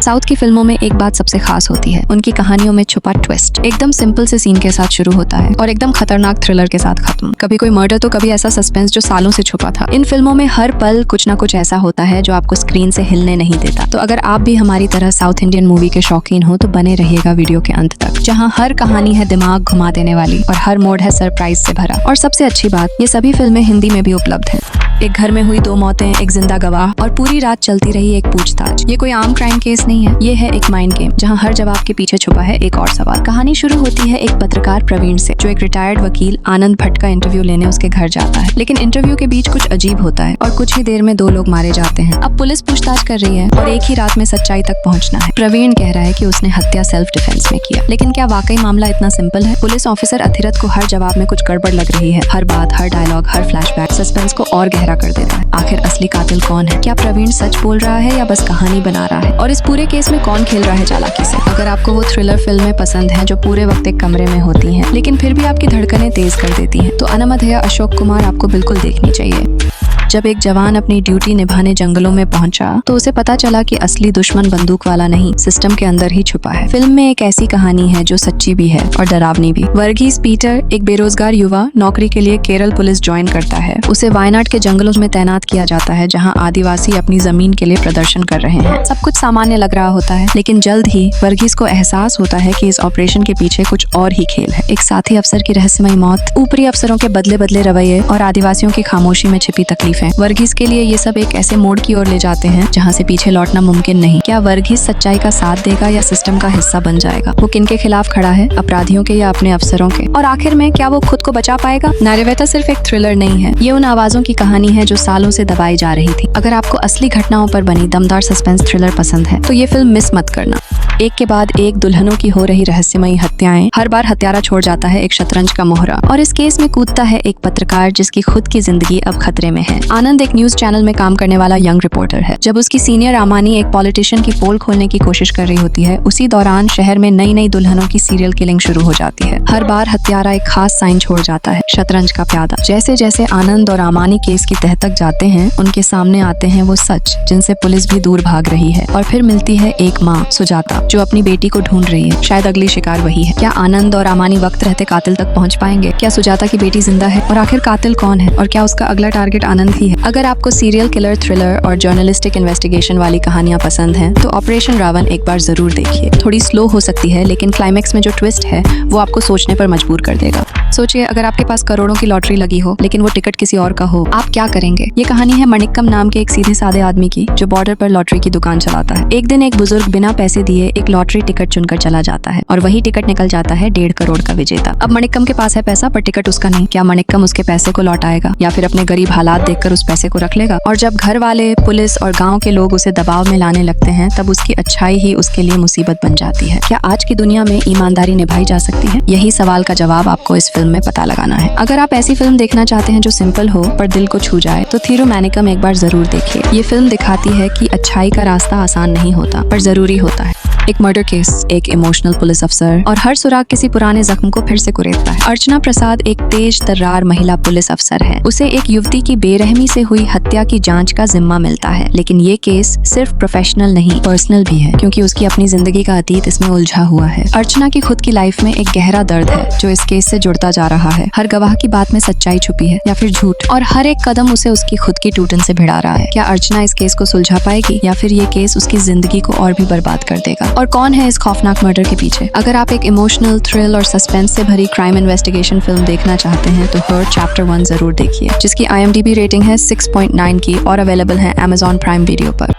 South की फिल्मों में एक बात सबसे खास होती है, उनकी कहानियों में छुपा ट्विस्ट। एकदम सिंपल से सीन के साथ शुरू होता है और एकदम खतरनाक थ्रिलर के साथ खत्म। कभी कोई मर्डर तो कभी ऐसा सस्पेंस जो सालों से छुपा था। इन फिल्मों में हर पल कुछ ना कुछ ऐसा होता है जो आपको स्क्रीन से हिलने नहीं देता। तो अगर आप भी हमारी तरह साउथ इंडियन मूवी के शौकीन हो तो बने रहिएगा वीडियो के अंत तक, जहाँ हर कहानी है दिमाग घुमा देने वाली और हर मोड है सरप्राइज से भरा। और सबसे अच्छी बात, ये सभी फिल्में हिंदी में भी उपलब्ध है। एक घर में हुई 2 मौतें, एक जिंदा गवाह और पूरी रात चलती रही एक पूछताछ। ये कोई आम क्राइम केस नहीं है, ये है एक माइंड गेम जहाँ हर जवाब के पीछे छुपा है एक और सवाल। कहानी शुरू होती है एक पत्रकार प्रवीण से, जो एक रिटायर्ड वकील आनंद भट्ट का इंटरव्यू लेने उसके घर जाता है। लेकिन इंटरव्यू के बीच कुछ अजीब होता है और कुछ ही देर में 2 लोग मारे जाते हैं। अब पुलिस पूछताछ कर रही है और एक ही रात में सच्चाई तक पहुँचना है। प्रवीण कह रहा है कि उसने हत्या सेल्फ डिफेंस में किया, लेकिन क्या वाकई मामला इतना सिंपल है? पुलिस ऑफिसर अथिरथ को हर जवाब में कुछ गड़बड़ लग रही है। हर बात, हर डायलॉग, हर फ्लैशबैक सस्पेंस को और गहरा कर देता है। आखिर असली कातिल कौन है? क्या प्रवीण सच बोल रहा है या बस कहानी बना रहा है? और इस पूरे केस में कौन खेल रहा है चालाकी से? अगर आपको वो थ्रिलर फिल्में पसंद हैं जो पूरे वक्त एक कमरे में होती हैं लेकिन फिर भी आपकी धड़कनें तेज कर देती हैं, तो अनामधेय अशोक कुमार आपको बिल्कुल देखनी चाहिए। जब एक जवान अपनी ड्यूटी निभाने जंगलों में पहुंचा तो उसे पता चला कि असली दुश्मन बंदूक वाला नहीं, सिस्टम के अंदर ही छुपा है। फिल्म में एक ऐसी कहानी है जो सच्ची भी है और डरावनी भी। वर्गीस पीटर, एक बेरोजगार युवा, नौकरी के लिए केरल पुलिस ज्वाइन करता है। उसे वायनाड के जंगलों में तैनात किया जाता है, जहाँ आदिवासी अपनी जमीन के लिए प्रदर्शन कर रहे हैं। सब कुछ सामान्य लग रहा होता है, लेकिन जल्द ही वर्गीस को एहसास होता है कि इस ऑपरेशन के पीछे कुछ और ही खेल है। एक साथी अफसर की रहस्यमयी मौत, ऊपरी अफसरों के बदले बदले रवैये और आदिवासियों की खामोशी में छिपी तकलीफें। वर्गीस के लिए ये सब एक ऐसे मोड़ की ओर ले जाते हैं जहाँ से पीछे लौटना मुमकिन नहीं। क्या वर्गीस सच्चाई का साथ देगा या सिस्टम का हिस्सा बन जाएगा? वो किनके खिलाफ खड़ा है, अपराधियों के या अपने अफसरों के? और आखिर में क्या वो खुद को बचा पाएगा? नार्यवेता सिर्फ एक थ्रिलर नहीं है, ये उन आवाजों की कहानी है जो सालों से दबाई जा रही थी। अगर आपको असली घटनाओं पर बनी दमदार सस्पेंस थ्रिलर पसंद है तो ये फिल्म मिस मत करना। एक के बाद एक दुल्हनों की हो रही रहस्यमयी हत्याएं, हर बार हत्यारा छोड़ जाता है एक शतरंज का मोहरा और इस केस में कूदता है एक पत्रकार जिसकी खुद की जिंदगी अब खतरे में है। आनंद एक न्यूज चैनल में काम करने वाला यंग रिपोर्टर है। जब उसकी सीनियर अमानी एक पॉलिटिशियन की पोल खोलने की कोशिश कर रही होती है, उसी दौरान शहर में नई नई दुल्हनों की सीरियल किलिंग शुरू हो जाती है। हर बार हत्यारा एक खास साइन छोड़ जाता है, शतरंज का प्यादा। जैसे जैसे आनंद और अमानी केस की तह तक जाते हैं, उनके सामने आते हैं वो सच जिनसे पुलिस भी दूर भाग रही है। और फिर मिलती है एक माँ, सुजाता, जो अपनी बेटी को ढूंढ रही है। शायद अगली शिकार वही है। क्या आनंद और अमानी वक्त रहते कातिल तक पहुंच पाएंगे? क्या सुजाता की बेटी जिंदा है? और आखिर कातिल कौन है? और क्या उसका अगला टारगेट आनंद ही है? अगर आपको सीरियल किलर, थ्रिलर और जर्नलिस्टिक इन्वेस्टिगेशन वाली कहानियां पसंद हैं, तो ऑपरेशन रावण एक बार जरूर देखिए। थोड़ी स्लो हो सकती है, लेकिन क्लाइमेक्स में जो ट्विस्ट है वो आपको सोचने पर मजबूर कर देगा। सोचिए, अगर आपके पास करोड़ों की लॉटरी लगी हो लेकिन वो टिकट किसी और का हो, आप क्या करेंगे? ये कहानी है मणिक्कम नाम के एक सीधे साधे आदमी की, जो बॉर्डर पर लॉटरी की दुकान चलाता है। एक दिन एक बुजुर्ग बिना पैसे दिए एक लॉटरी टिकट चुनकर चला जाता है और वही टिकट निकल जाता है 1.5 करोड़ का विजेता। अब मणिक्कम के पास है पैसा पर टिकट उसका नहीं। क्या मणिक्कम उसके पैसे को लौटाएगा या फिर अपने गरीब हालात देखकर उस पैसे को रख लेगा? और जब घर वाले, पुलिस और गांव के लोग उसे दबाव में लाने लगते हैं, तब उसकी अच्छाई ही उसके लिए मुसीबत बन जाती है। क्या आज की दुनिया में ईमानदारी निभाई जा सकती है? यही सवाल का जवाब आपको इस फिल्म में पता लगाना है। अगर आप ऐसी फिल्म देखना चाहते हैं जो सिंपल हो पर दिल को छू जाए, तो थिरुमैनिकम एक बार जरूर देखिए। ये फिल्म दिखाती है कि अच्छाई का रास्ता आसान नहीं होता पर जरूरी होता है। एक मर्डर केस, एक इमोशनल पुलिस अफसर और हर सुराग किसी पुराने जख्म को फिर से कुरेदता है। अर्चना प्रसाद एक तेज तर्रार महिला पुलिस अफसर है। उसे एक युवती की बेरहमी से हुई हत्या की जांच का जिम्मा मिलता है, लेकिन ये केस सिर्फ प्रोफेशनल नहीं, पर्सनल भी है, क्योंकि उसकी अपनी जिंदगी का अतीत इसमें उलझा हुआ है। अर्चना की खुद की लाइफ में एक गहरा दर्द है जो इस केस से जुड़ता जा रहा है। हर गवाह की बात में सच्चाई छुपी है या फिर झूठ, और हर एक कदम उसे उसकी खुद की टूटन से भिड़ा रहा है। क्या अर्चना इस केस को सुलझा पाएगी या फिर ये केस उसकी जिंदगी को और भी बर्बाद कर देगा? और कौन है इस खौफनाक मर्डर के पीछे? अगर आप एक इमोशनल, थ्रिल और सस्पेंस से भरी क्राइम इन्वेस्टिगेशन फिल्म देखना चाहते हैं तो हर चैप्टर 1 जरूर देखिए, जिसकी IMDb रेटिंग है 6.9 की और अवेलेबल है Amazon प्राइम वीडियो पर।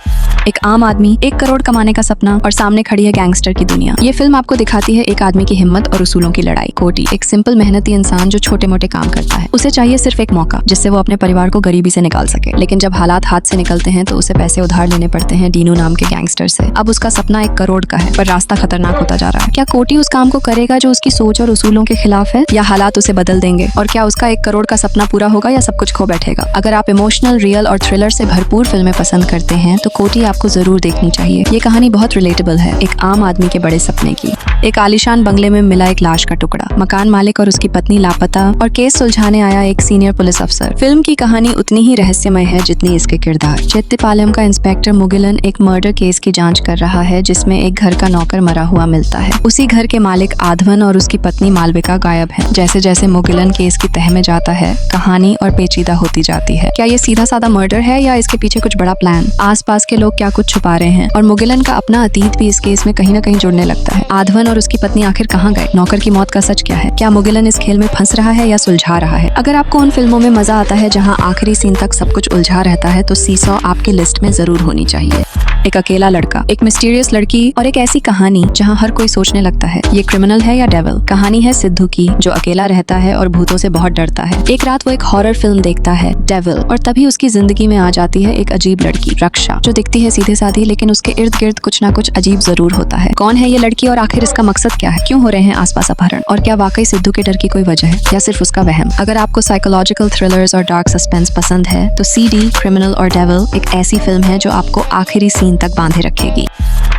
एक आम आदमी, 1 करोड़ कमाने का सपना और सामने खड़ी है गैंगस्टर की दुनिया। ये फिल्म आपको दिखाती है एक आदमी की हिम्मत और उसूलों की लड़ाई। कोटी, एक सिंपल मेहनती इंसान जो छोटे मोटे काम करता है। उसे चाहिए सिर्फ एक मौका जिससे वो अपने परिवार को गरीबी से निकाल सके, लेकिन जब हालात हाथ से निकलते हैं तो उसे पैसे उधार लेने पड़ते हैं डीनू नाम के गैंगस्टर से। अब उसका सपना 1 करोड़ का है पर रास्ता खतरनाक होता जा रहा है। क्या कोटी उस काम को करेगा जो उसकी सोच और उसूलों के खिलाफ है, या हालात उसे बदल देंगे? और क्या उसका 1 करोड़ का सपना पूरा होगा या सब कुछ खो बैठेगा? अगर आप इमोशनल, रियल और थ्रिलर से भरपूर फिल्में पसंद करते हैं तो कोटी आपको आपको जरूर देखनी चाहिए। ये कहानी बहुत रिलेटेबल है, एक आम आदमी के बड़े सपने की। एक आलीशान बंगले में मिला एक लाश का टुकड़ा, मकान मालिक और उसकी पत्नी लापता और केस सुलझाने आया एक सीनियर पुलिस अफसर। फिल्म की कहानी उतनी ही रहस्यमय है जितनी इसके किरदार। चेट्टीपालयम का इंस्पेक्टर मुगिलन एक मर्डर केस की जांच कर रहा है जिसमें एक घर का नौकर मरा हुआ मिलता है। उसी घर के मालिक आधवन और उसकी पत्नी मालविका गायब है। जैसे जैसे मुगिलन केस की तह में जाता है, कहानी और पेचीदा होती जाती है। क्या ये सीधा साधा मर्डर है या इसके पीछे कुछ बड़ा प्लान? आसपास के लोग क्या कुछ छुपा रहे हैं? और मुगिलन का अपना अतीत भी इस केस में कहीं न कहीं जुड़ने लगता है। आधवन और उसकी पत्नी आखिर कहाँ गए? नौकर की मौत का सच क्या है? क्या मुगिलन इस खेल में फंस रहा है या सुलझा रहा है? अगर आपको उन फिल्मों में मजा आता है जहाँ आखिरी सीन तक सब कुछ उलझा रहता है तो सीसॉ आपकी लिस्ट में जरूर होनी चाहिए। एक अकेला लड़का, एक मिस्टीरियस लड़की और एक ऐसी कहानी जहाँ हर कोई सोचने लगता है ये क्रिमिनल है या डेविल। कहानी है सिद्धू की, जो अकेला रहता है और भूतों से बहुत डरता है। एक रात वो एक हॉरर फिल्म देखता है डेविल, और तभी उसकी जिंदगी में आ जाती है एक अजीब लड़की रक्षा, जो दिखती है सीधे साधी लेकिन उसके इर्द गिर्द कुछ ना कुछ अजीब जरूर होता है। कौन है ये लड़की और आखिर इसका मकसद क्या है? क्यों हो रहे हैं आसपास अपहरण? और क्या वाकई सिद्धू के डर की कोई वजह है या सिर्फ उसका वहम? अगर आपको साइकोलॉजिकल थ्रिलर्स और डार्क सस्पेंस पसंद है तो सीडी क्रिमिनल और डेविल एक ऐसी फिल्म है जो आपको आखिरी सीन तक बांधे रखेगी।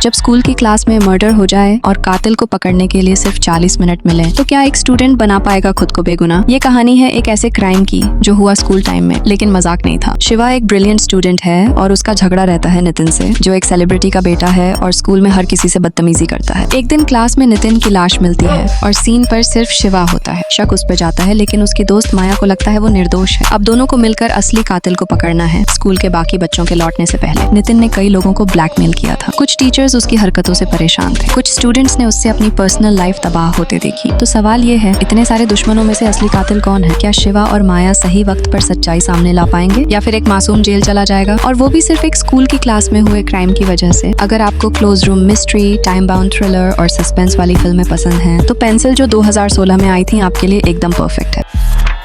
जब स्कूल की क्लास में मर्डर हो जाए और कातिल को पकड़ने के लिए सिर्फ 40 मिनट मिले तो क्या एक स्टूडेंट बना पाएगा खुद को बेगुनाह? ये कहानी है एक ऐसे क्राइम की जो हुआ स्कूल टाइम में, लेकिन मजाक नहीं था। शिवा एक ब्रिलियंट स्टूडेंट है और उसका झगड़ा रहता है नितिन से, जो एक सेलिब्रिटी का बेटा है और स्कूल में हर किसी से बदतमीजी करता है। एक दिन क्लास में नितिन की लाश मिलती है और सीन पर सिर्फ शिवा होता है। शक उस पर जाता है लेकिन उसकी दोस्त माया को लगता है वो निर्दोष है। अब दोनों को मिलकर असली कातिल को पकड़ना है स्कूल के बाकी बच्चों के लौटने से पहले। नितिन ने कई लोगों को ब्लैकमेल किया था। कुछ टीचर्स उसकी हरकतों से परेशान थे, कुछ स्टूडेंट्स ने उससे अपनी पर्सनल लाइफ तबाह होते देखी। तो सवाल ये है, इतने सारे दुश्मनों में से असली कातिल कौन है? क्या शिवा और माया सही वक्त पर सच्चाई सामने ला पाएंगे या फिर एक मासूम जेल चला जाएगा, और वो भी सिर्फ एक स्कूल की क्लास में हुए क्राइम की वजह से? अगर आपको close room mystery, time bound thriller और सस्पेंस वाली फिल्में पसंद हैं तो पेंसिल जो 2016 में आई थी आपके लिए एकदम परफेक्ट है।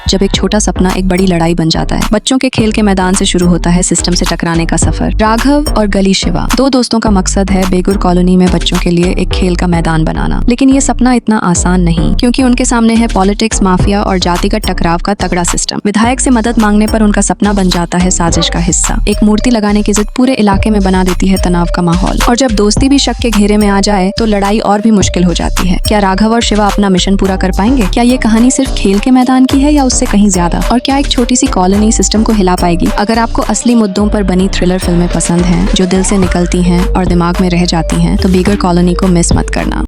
जब एक छोटा सपना एक बड़ी लड़ाई बन जाता है। बच्चों के खेल के मैदान से शुरू होता है सिस्टम से टकराने का सफर। राघव और गली शिवा, दो दोस्तों का मकसद है बेगुर कॉलोनी में बच्चों के लिए एक खेल का मैदान बनाना। लेकिन ये सपना इतना आसान नहीं, क्योंकि उनके सामने है पॉलिटिक्स, माफिया और जातिगत टकराव का तगड़ा सिस्टम। विधायक से मदद मांगने पर उनका सपना बन जाता है साजिश का हिस्सा। एक मूर्ति लगाने की जिद पूरे इलाके में बना देती है तनाव का माहौल, और जब दोस्ती भी शक के घेरे में आ जाए तो लड़ाई और भी मुश्किल हो जाती है। क्या राघव और शिवा अपना मिशन पूरा कर पाएंगे? क्या ये कहानी सिर्फ खेल के मैदान की है या उससे कहीं ज्यादा? और क्या एक छोटी सी कॉलोनी सिस्टम को हिला पाएगी? अगर आपको असली मुद्दों पर बनी थ्रिलर फिल्में पसंद हैं जो दिल से निकलती हैं और दिमाग में रह जाती हैं तो बेगर कॉलोनी को मिस मत करना।